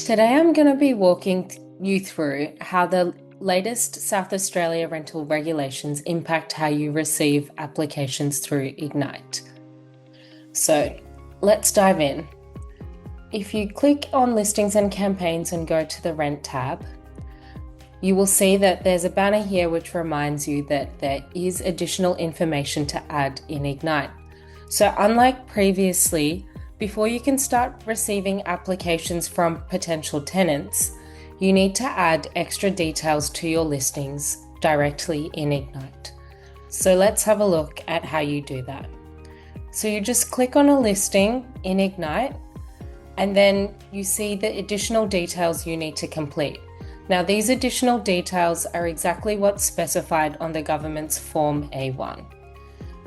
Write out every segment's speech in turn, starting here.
Today I'm going to be walking you through how the latest South Australia rental regulations impact how you receive applications through Ignite. So let's dive in. If you click on listings and campaigns and go to the rent tab, you will see that there's a banner here which reminds you that there is additional information to add in Ignite. So unlike previously, before you can start receiving applications from potential tenants, you need to add extra details to your listings directly in Ignite. So let's have a look at how you do that. So you just click on a listing in Ignite, and then you see the additional details you need to complete. Now, these additional details are exactly what's specified on the government's Form A1.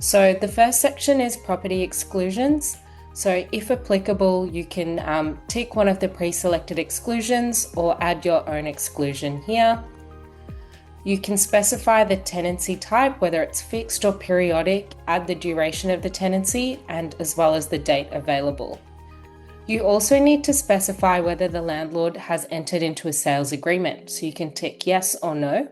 So the first section is property exclusions. So if applicable, you can tick one of the pre-selected exclusions or add your own exclusion here. You can specify the tenancy type, whether it's fixed or periodic, add the duration of the tenancy, and as well as the date available. You also need to specify whether the landlord has entered into a sales agreement, so you can tick yes or no.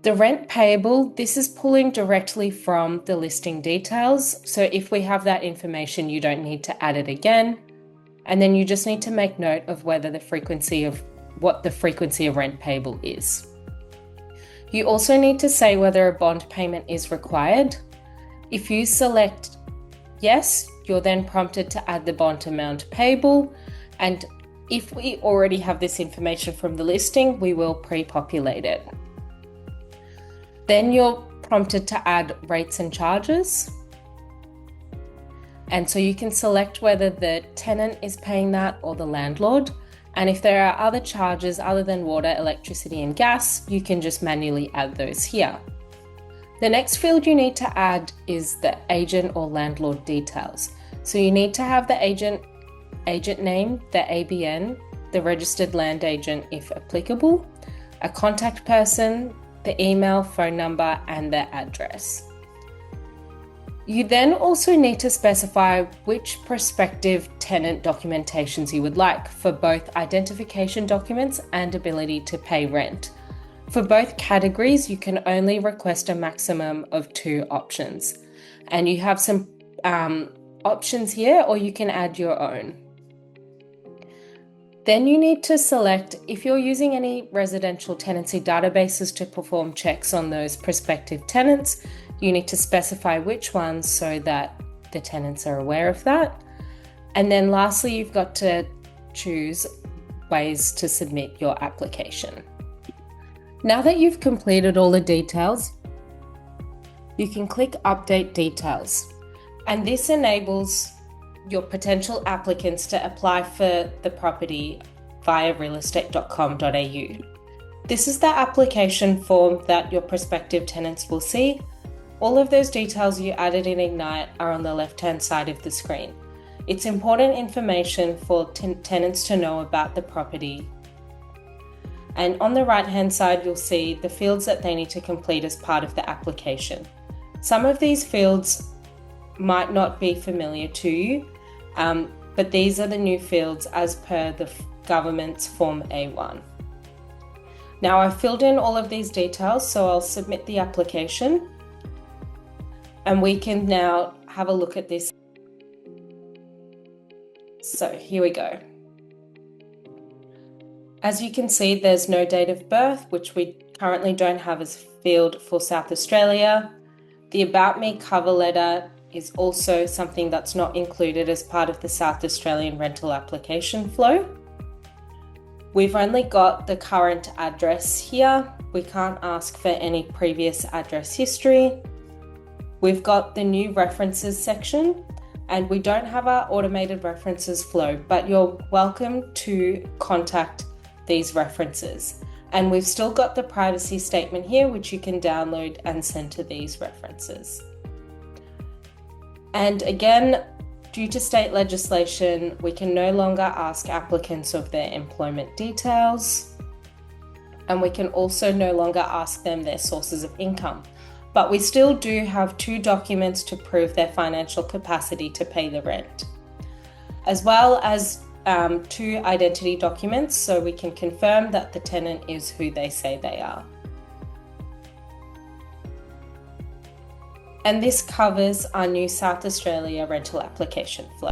The rent payable, this is pulling directly from the listing details, so if we have that information, you don't need to add it again. And then you just need to make note of what the frequency of rent payable is. You also need to say whether a bond payment is required. If you select yes, you're then prompted to add the bond amount payable, and if we already have this information from the listing, we will pre-populate it. Then you're prompted to add rates and charges. And so you can select whether the tenant is paying that or the landlord. And if there are other charges other than water, electricity, and gas, you can just manually add those here. The next field you need to add is the agent or landlord details. So you need to have the agent name, the ABN, the registered land agent if applicable, a contact person, the email, phone number, and the address. You then also need to specify which prospective tenant documentations you would like for both identification documents and ability to pay rent. For both categories, you can only request a maximum of 2 options, and you have some options here, or you can add your own. Then you need to select if you're using any residential tenancy databases to perform checks on those prospective tenants. You need to specify which ones so that the tenants are aware of that. And then lastly, you've got to choose ways to submit your application. Now that you've completed all the details, you can click Update Details, and this enables your potential applicants to apply for the property via realestate.com.au. This is the application form that your prospective tenants will see. All of those details you added in Ignite are on the left-hand side of the screen. It's important information for tenants to know about the property. And on the right-hand side, you'll see the fields that they need to complete as part of the application. Some of these fields might not be familiar to you, but these are the new fields as per the government's Form A1. Now I've filled in all of these details, so I'll submit the application, and we can now have a look at this. So here we go. As you can see, there's no date of birth, which we currently don't have as field for South Australia. The About Me cover letter is also something that's not included as part of the South Australian rental application flow. We've only got the current address here. We can't ask for any previous address history. We've got the new references section, and we don't have our automated references flow, but you're welcome to contact these references. And we've still got the privacy statement here, which you can download and send to these references. And again, due to state legislation, we can no longer ask applicants of their employment details, and we can also no longer ask them their sources of income. But we still do have 2 documents to prove their financial capacity to pay the rent, as well as two identity documents so we can confirm that the tenant is who they say they are. And this covers our new South Australia rental application flow.